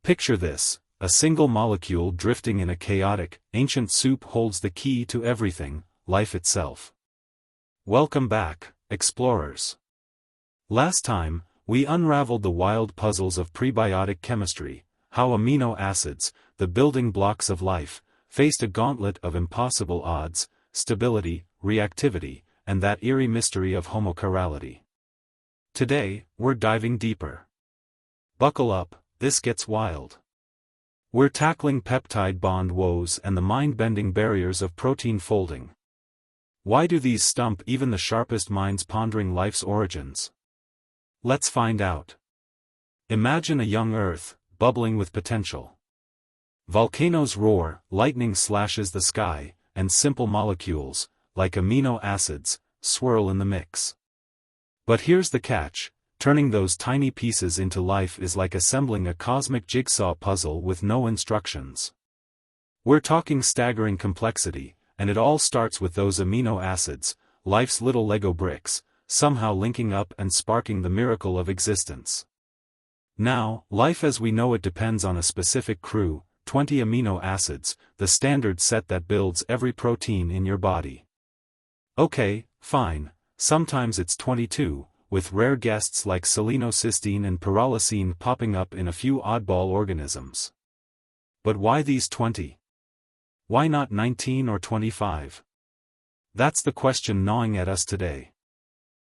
Picture this: a single molecule drifting in a chaotic, ancient soup holds the key to everything, life itself. Welcome back, explorers. Last time, we unraveled the wild puzzles of prebiotic chemistry, how amino acids, the building blocks of life, faced a gauntlet of impossible odds: stability, reactivity, and that eerie mystery of homochirality. Today, we're diving deeper. Buckle up, this gets wild. We're tackling peptide bond woes and the mind-bending barriers of protein folding. Why do these stump even the sharpest minds pondering life's origins? Let's find out. Imagine a young Earth, bubbling with potential. Volcanoes roar, lightning slashes the sky, and simple molecules, like amino acids, swirl in the mix. But here's the catch: turning those tiny pieces into life is like assembling a cosmic jigsaw puzzle with no instructions. We're talking staggering complexity, and it all starts with those amino acids, life's little Lego bricks, somehow linking up and sparking the miracle of existence. Now, life as we know it depends on a specific crew, 20 amino acids, the standard set that builds every protein in your body. Okay, fine, sometimes it's 22, with rare guests like selenocysteine and pyrrolysine popping up in a few oddball organisms. But why these 20? Why not 19 or 25? That's the question gnawing at us today.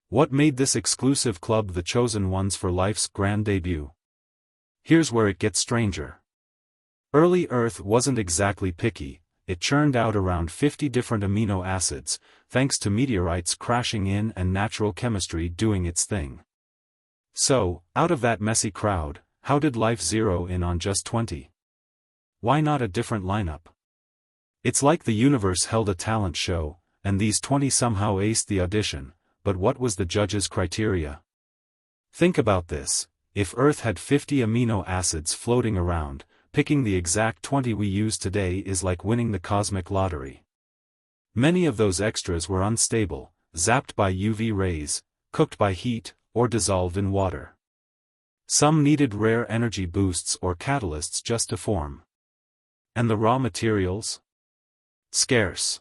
What made this exclusive club the chosen ones for life's grand debut? Here's where it gets stranger. Early Earth wasn't exactly picky. It churned out around 50 different amino acids, thanks to meteorites crashing in and natural chemistry doing its thing. So, out of that messy crowd, how did life zero in on just 20? Why not a different lineup? It's like the universe held a talent show, and these 20 somehow aced the audition, but what was the judges' criteria? Think about this: if Earth had 50 amino acids floating around, picking the exact 20 we use today is like winning the cosmic lottery. Many of those extras were unstable, zapped by UV rays, cooked by heat, or dissolved in water. Some needed rare energy boosts or catalysts just to form. And the raw materials? Scarce.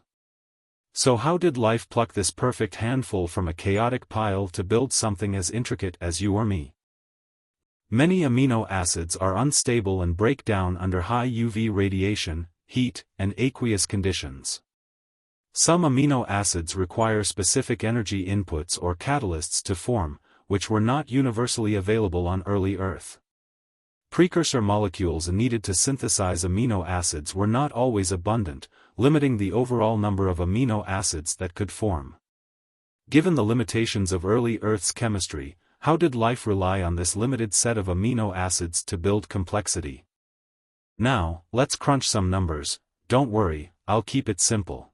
So how did life pluck this perfect handful from a chaotic pile to build something as intricate as you or me? Many amino acids are unstable and break down under high UV radiation, heat, and aqueous conditions. Some amino acids require specific energy inputs or catalysts to form, which were not universally available on early Earth. Precursor molecules needed to synthesize amino acids were not always abundant, limiting the overall number of amino acids that could form. Given the limitations of early Earth's chemistry, how did life rely on this limited set of amino acids to build complexity? Now, let's crunch some numbers. Don't worry, I'll keep it simple.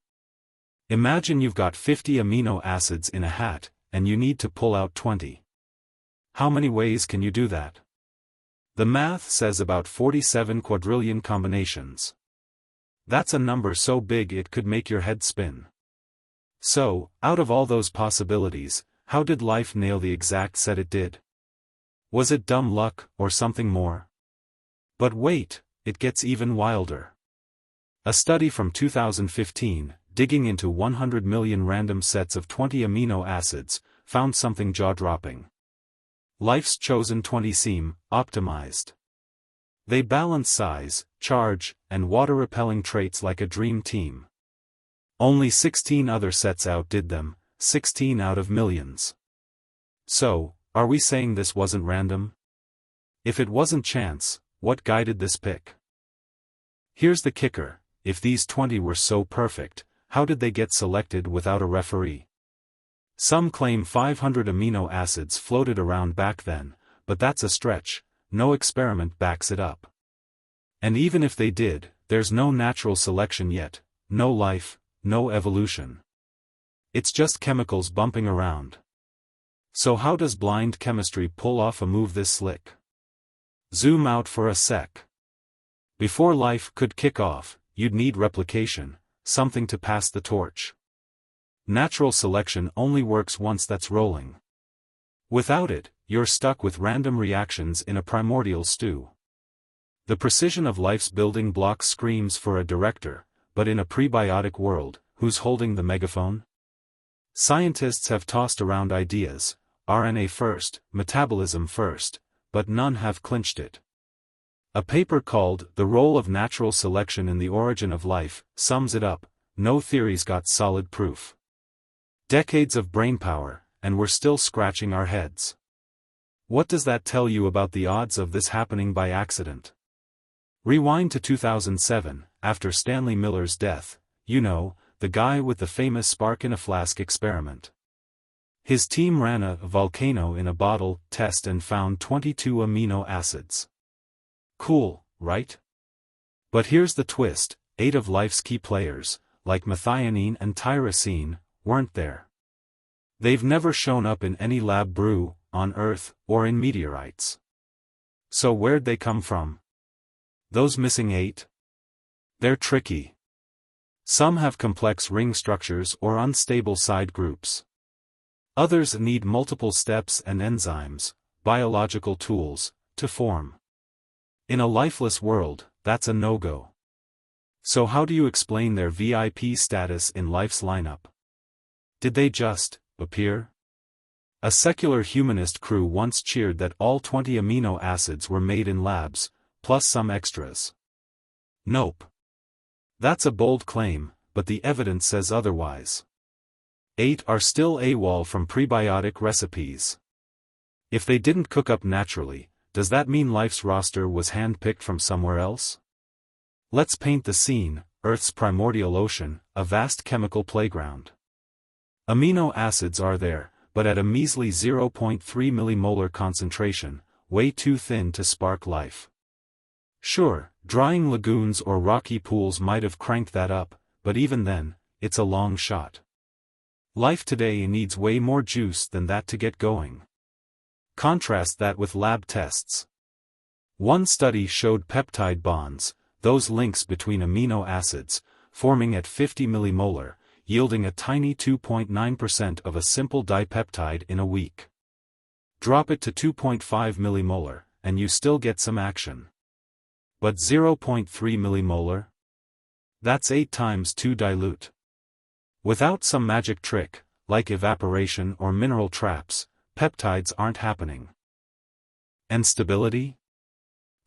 Imagine you've got 50 amino acids in a hat, and you need to pull out 20. How many ways can you do that? The math says about 47 quadrillion combinations. That's a number so big it could make your head spin. So, out of all those possibilities, how did life nail the exact set it did? Was it dumb luck, or something more? But wait, it gets even wilder. A study from 2015, digging into 100 million random sets of 20 amino acids, found something jaw-dropping. Life's chosen 20 seem optimized. They balance size, charge, and water-repelling traits like a dream team. Only 16 other sets outdid them, 16 out of millions. So, are we saying this wasn't random? If it wasn't chance, what guided this pick? Here's the kicker: if these 20 were so perfect, how did they get selected without a referee? Some claim 500 amino acids floated around back then, but that's a stretch. No experiment backs it up. And even if they did, there's no natural selection yet, no life, no evolution. It's just chemicals bumping around. So how does blind chemistry pull off a move this slick? Zoom out for a sec. Before life could kick off, you'd need replication, something to pass the torch. Natural selection only works once that's rolling. Without it, you're stuck with random reactions in a primordial stew. The precision of life's building blocks screams for a director, but in a prebiotic world, who's holding the megaphone? Scientists have tossed around ideas, RNA first, metabolism first, but none have clinched it. A paper called The Role of Natural Selection in the Origin of Life sums it up: no theory's got solid proof. Decades of brainpower, and we're still scratching our heads. What does that tell you about the odds of this happening by accident? Rewind to 2007, after Stanley Miller's death, you know, the guy with the famous spark-in-a-flask experiment. His team ran a volcano in a bottle test and found 22 amino acids. Cool, right? But here's the twist: 8 of life's key players, like methionine and tyrosine, weren't there. They've never shown up in any lab brew, on Earth, or in meteorites. So where'd they come from? Those missing 8? They're tricky. Some have complex ring structures or unstable side groups. Others need multiple steps and enzymes, biological tools, to form. In a lifeless world, that's a no-go. So how do you explain their VIP status in life's lineup? Did they just appear? A secular humanist crew once cheered that all 20 amino acids were made in labs, plus some extras. Nope. That's a bold claim, but the evidence says otherwise. 8 are still AWOL from prebiotic recipes. If they didn't cook up naturally, does that mean life's roster was hand-picked from somewhere else? Let's paint the scene: Earth's primordial ocean, a vast chemical playground. Amino acids are there, but at a measly 0.3 millimolar concentration, way too thin to spark life. Sure, drying lagoons or rocky pools might have cranked that up, but even then, it's a long shot. Life today needs way more juice than that to get going. Contrast that with lab tests. One study showed peptide bonds, those links between amino acids, forming at 50 millimolar, yielding a tiny 2.9% of a simple dipeptide in a week. Drop it to 2.5 millimolar, and you still get some action. But 0.3 millimolar? That's 8 times too dilute. Without some magic trick, like evaporation or mineral traps, peptides aren't happening. And stability?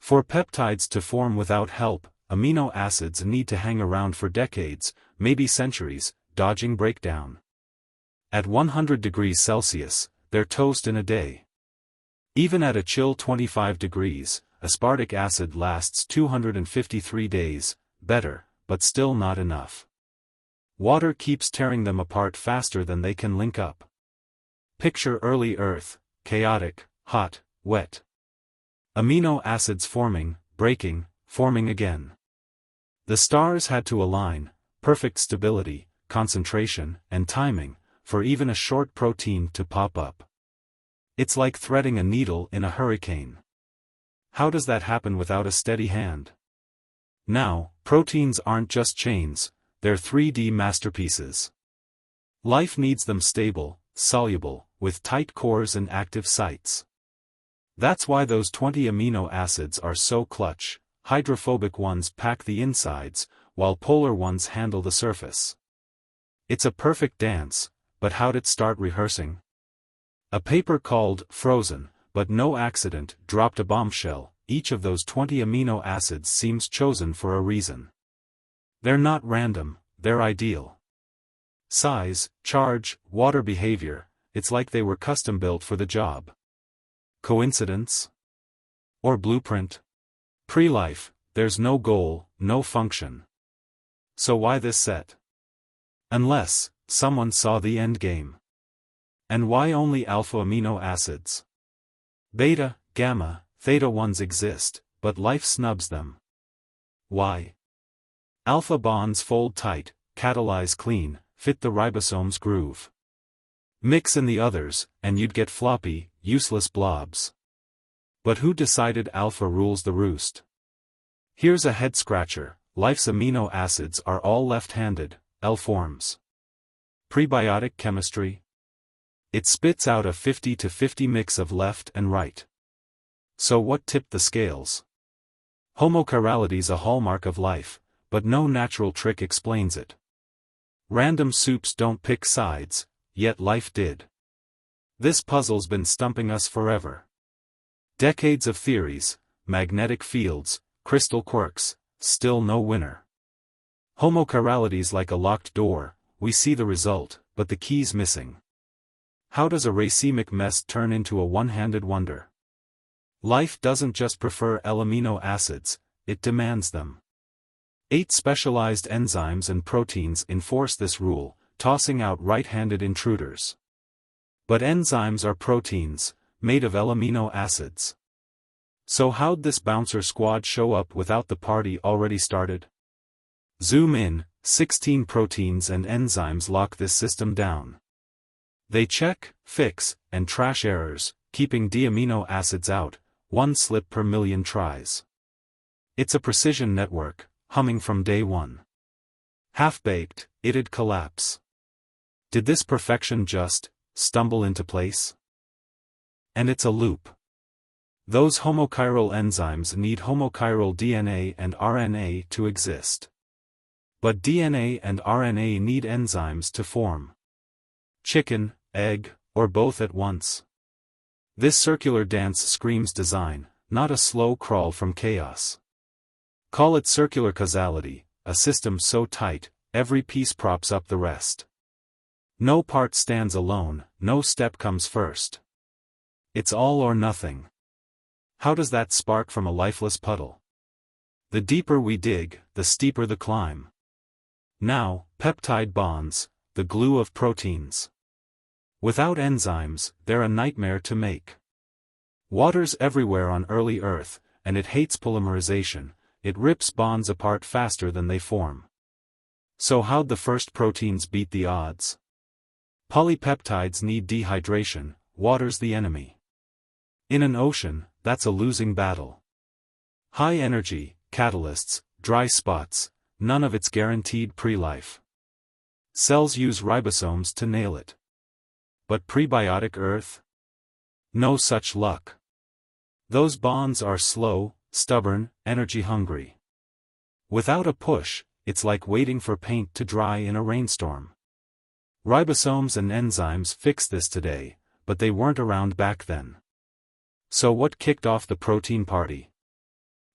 For peptides to form without help, amino acids need to hang around for decades, maybe centuries, dodging breakdown. At 100 degrees Celsius, they're toast in a day. Even at a chill 25 degrees, aspartic acid lasts 253 days, better, but still not enough. Water keeps tearing them apart faster than they can link up. Picture early Earth, chaotic, hot, wet. Amino acids forming, breaking, forming again. The stars had to align: perfect stability, concentration, and timing, for even a short protein to pop up. It's like threading a needle in a hurricane. How does that happen without a steady hand? Now, proteins aren't just chains, they're 3D masterpieces. Life needs them stable, soluble, with tight cores and active sites. That's why those 20 amino acids are so clutch. Hydrophobic ones pack the insides, while polar ones handle the surface. It's a perfect dance, but how'd it start rehearsing? A paper called Frozen, but no accident, dropped a bombshell: each of those 20 amino acids seems chosen for a reason. They're not random, they're ideal. Size, charge, water behavior, it's like they were custom-built for the job. Coincidence? Or blueprint? Pre-life, there's no goal, no function. So why this set? Unless someone saw the end game. And why only alpha amino acids? Beta, gamma, theta ones exist, but life snubs them. Why? Alpha bonds fold tight, catalyze clean, fit the ribosome's groove. Mix in the others, and you'd get floppy, useless blobs. But who decided alpha rules the roost? Here's a head-scratcher: life's amino acids are all left-handed, L forms. Prebiotic chemistry? It spits out a 50-50 mix of left and right. So what tipped the scales? Homochirality's a hallmark of life, but no natural trick explains it. Random soups don't pick sides, yet life did. This puzzle's been stumping us forever. Decades of theories, magnetic fields, crystal quirks, still no winner. Homochirality's like a locked door, we see the result, but the key's missing. How does a racemic mess turn into a one-handed wonder? Life doesn't just prefer amino acids, it demands them. 8 specialized enzymes and proteins enforce this rule, tossing out right-handed intruders. But enzymes are proteins, made of amino acids. So how'd this bouncer squad show up without the party already started? Zoom in, 16 proteins and enzymes lock this system down. They check, fix, and trash errors, keeping amino acids out, one slip per million tries. It's a precision network, humming from day one. Half-baked, it'd collapse. Did this perfection just stumble into place? And it's a loop. Those homochiral enzymes need homochiral DNA and RNA to exist. But DNA and RNA need enzymes to form. Chicken, egg, or both at once. This circular dance screams design, not a slow crawl from chaos. Call it circular causality, a system so tight, every piece props up the rest. No part stands alone, no step comes first. It's all or nothing. How does that spark from a lifeless puddle? The deeper we dig, the steeper the climb. Now, peptide bonds, the glue of proteins. Without enzymes, they're a nightmare to make. Water's everywhere on early Earth, and it hates polymerization, it rips bonds apart faster than they form. So how'd the first proteins beat the odds? Polypeptides need dehydration, water's the enemy. In an ocean, that's a losing battle. High energy, catalysts, dry spots, none of it's guaranteed pre-life. Cells use ribosomes to nail it. But prebiotic Earth? No such luck. Those bonds are slow, stubborn, energy-hungry. Without a push, it's like waiting for paint to dry in a rainstorm. Ribosomes and enzymes fix this today, but they weren't around back then. So what kicked off the protein party?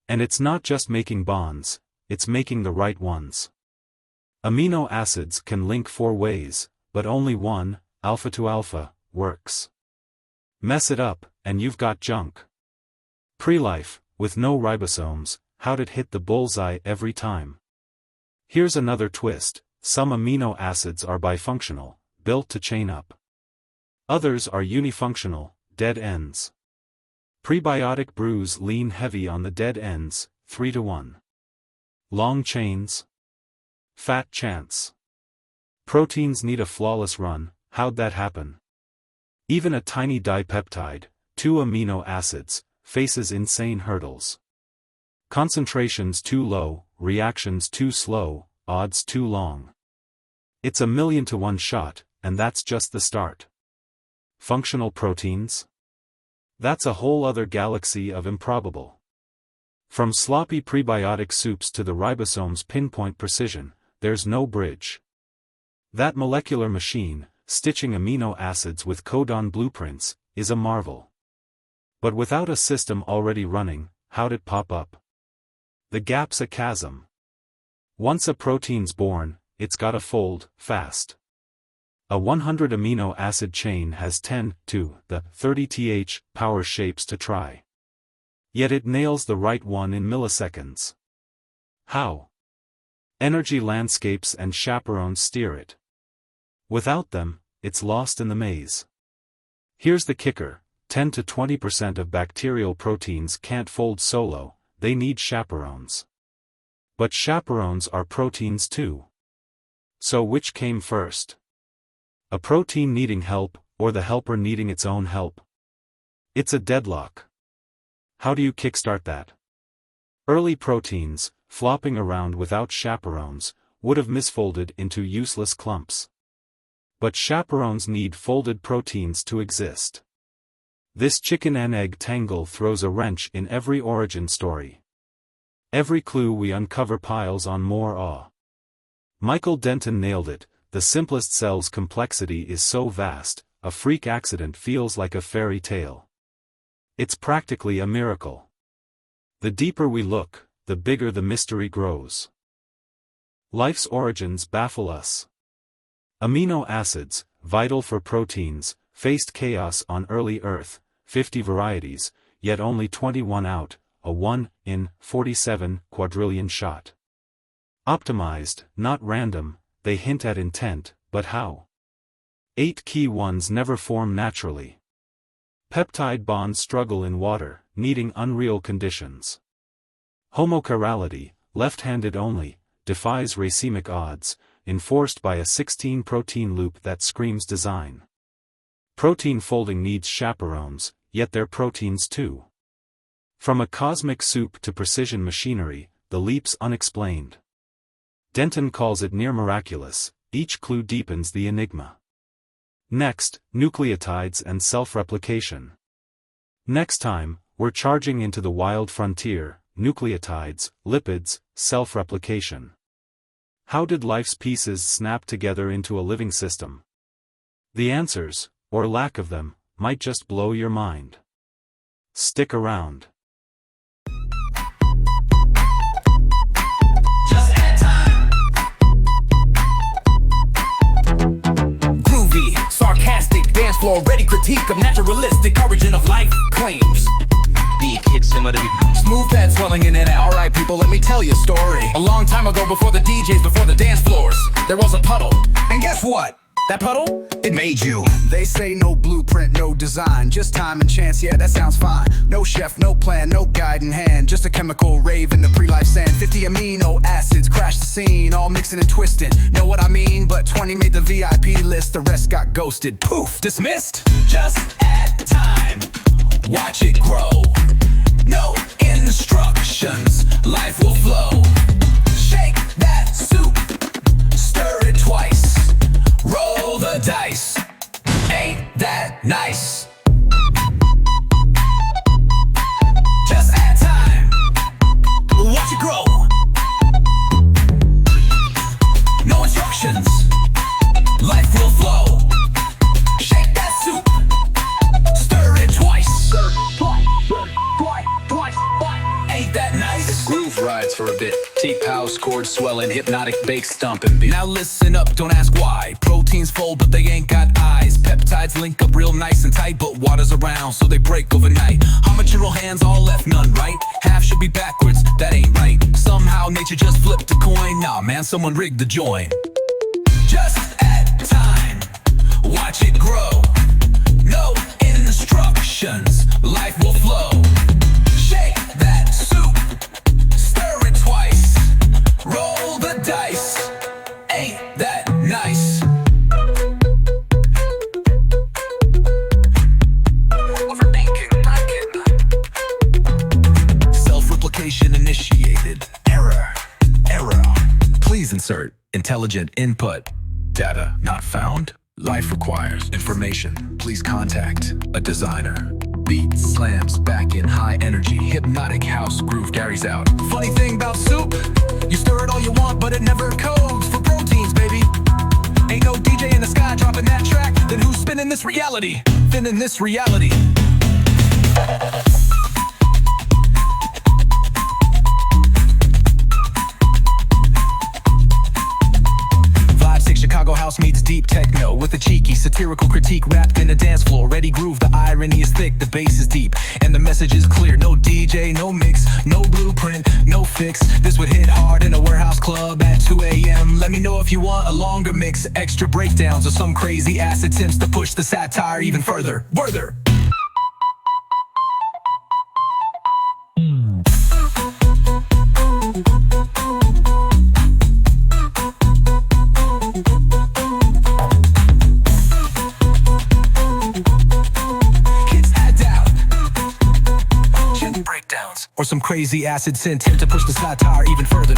And it's not just making bonds, it's making the right ones. Amino acids can link 4 ways, but only one, alpha to alpha, works. Mess it up, and you've got junk. Pre-life, with no ribosomes, how'd it hit the bullseye every time? Here's another twist, some amino acids are bifunctional, built to chain up. Others are unifunctional, dead ends. Prebiotic brews lean heavy on the dead ends, 3-to-1. Long chains? Fat chance. Proteins need a flawless run, how'd that happen? Even a tiny dipeptide, 2 amino acids, faces insane hurdles. Concentrations too low, reactions too slow, odds too long. It's a 1,000,000-to-1 shot, and that's just the start. Functional proteins? That's a whole other galaxy of improbable. From sloppy prebiotic soups to the ribosome's pinpoint precision, there's no bridge. That molecular machine, stitching amino acids with codon blueprints, is a marvel. But without a system already running, how'd it pop up? The gap's a chasm. Once a protein's born, it's gotta fold, fast. A 100 amino acid chain has 10 to the 30th power shapes to try. Yet it nails the right one in milliseconds. How? Energy landscapes and chaperones steer it. Without them, it's lost in the maze. Here's the kicker, 10 to 20% of bacterial proteins can't fold solo, they need chaperones. But chaperones are proteins too. So which came first? A protein needing help, or the helper needing its own help? It's a deadlock. How do you kickstart that? Early proteins, flopping around without chaperones, would have misfolded into useless clumps. But chaperones need folded proteins to exist. This chicken and egg tangle throws a wrench in every origin story. Every clue we uncover piles on more awe. Michael Denton nailed it. The simplest cell's complexity is so vast, a freak accident feels like a fairy tale. It's practically a miracle. The deeper we look, the bigger the mystery grows. Life's origins baffle us. Amino acids, vital for proteins, faced chaos on early Earth, 50 varieties, yet only 21 out, a 1 in 47 quadrillion shot. Optimized, not random, they hint at intent, but how? 8 key ones never form naturally. Peptide bonds struggle in water, needing unreal conditions. Homochirality, left-handed only, defies racemic odds, enforced by a 16-protein loop that screams design. Protein folding needs chaperones, yet they're proteins too. From a cosmic soup to precision machinery, the leap's unexplained. Denton calls it near miraculous, each clue deepens the enigma. Next, nucleotides and self-replication. Next time, we're charging into the wild frontier, nucleotides, lipids, self-replication. How did life's pieces snap together into a living system? The answers, or lack of them, might just blow your mind. Stick around. Sarcastic, dance floor ready critique of naturalistic origin of life claims. Big hits and smooth pad swelling in and out. Alright people, let me tell you a story. A long time ago, before the DJs, before the dance floors, there was a puddle. And guess what? That puddle? It made you. They say no blueprint, no design, just time and chance, yeah, that sounds fine. No chef, no plan, no guide in hand, just a chemical rave in the pre-life sand. 50 amino acids crash the scene, all mixing and twisting. Know what I mean? But 20 made the VIP list, the rest got ghosted. Poof, dismissed? Just add time, watch it grow. No instructions, life will flow. Shake that soup, stir it twice. Roll the dice, ain't that nice? Just add time, watch it grow. No instructions, life will flow. Shake that soup, stir it twice. Ain't that nice? Groove rides for a bit. Deep house, chords swelling, hypnotic bass stomping beat. Now listen up, don't ask why. Proteins fold, but they ain't got eyes. Peptides link up real nice and tight, but water's around, so they break overnight. Homocheiral hands all left, none right. Half should be backwards, that ain't right. Somehow nature just flipped a coin. Nah, man, someone rigged the joint. Just add time, watch it grow. No instructions, life will flow. Shake that soup, stir it twice. Roll the dice, ain't that nice? Overthinking, self-replication initiated. Error. Please insert intelligent input. Data not found. Life requires information. Please contact a designer. Beat slams back in high energy. Hypnotic house groove carries out. Funny thing about soup, you stir it all you want, but it never codes for proteins, baby. Ain't no DJ in the sky dropping that track. Then who's spinning this reality? Thinning this reality. Chicago house meets deep techno with a cheeky satirical critique wrapped in a dance floor. Ready groove, the irony is thick, the bass is deep, and the message is clear. No DJ, no mix, no blueprint, no fix. This would hit hard in a warehouse club at 2 a.m. Let me know if you want a longer mix, extra breakdowns, or some crazy ass attempts to push the satire even further. Or some crazy acid sent him to push the satire even further.